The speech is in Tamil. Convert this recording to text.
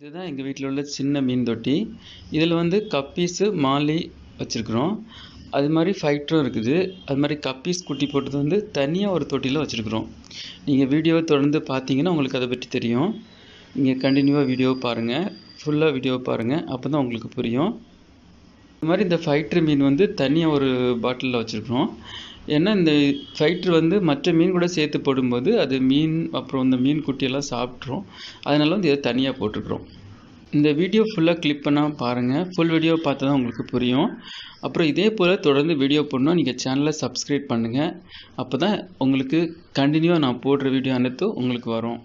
இதுதான் எங்கள் வீட்டில் உள்ள சின்ன மீன் தொட்டி. இதில் வந்து கப்பீஸு மாலி வச்சுருக்குறோம். அது மாதிரி ஃபைட்டரும் இருக்குது. அது மாதிரி கப்பீஸ் குட்டி போட்டது வந்து தனியாக ஒரு தொட்டியில் வச்சுருக்குறோம். நீங்கள் வீடியோவை தொடர்ந்து பார்த்தீங்கன்னா உங்களுக்கு அதை பற்றி தெரியும். நீங்கள் கண்டினியூவாக வீடியோவை பாருங்கள், ஃபுல்லாக வீடியோவை பாருங்கள், அப்போ தான் உங்களுக்கு புரியும். இது மாதிரி இந்த ஃபைட்ரு மீன் வந்து தனியாக ஒரு பாட்டிலில் வச்சுருக்குறோம். ஏன்னா இந்த ஃபைட்ரு வந்து மற்ற மீன் கூட சேர்த்து போடும்போது அது மீன் அப்புறம் இந்த மீன் குட்டியெல்லாம் சாப்பிட்ரும். அதனால வந்து இதை தனியாக போட்டுருக்குறோம். இந்த வீடியோ ஃபுல்லாக கிளிக் பண்ணால் பாருங்கள். ஃபுல் வீடியோ பார்த்தா தான் உங்களுக்கு புரியும். அப்புறம் இதே போல் தொடர்ந்து வீடியோ போடணும். நீங்கள் சேனலை சப்ஸ்கிரைப் பண்ணுங்கள். அப்போ தான் உங்களுக்கு கண்டினியூவாக நான் போடுற வீடியோ அனைத்தும் உங்களுக்கு வரும்.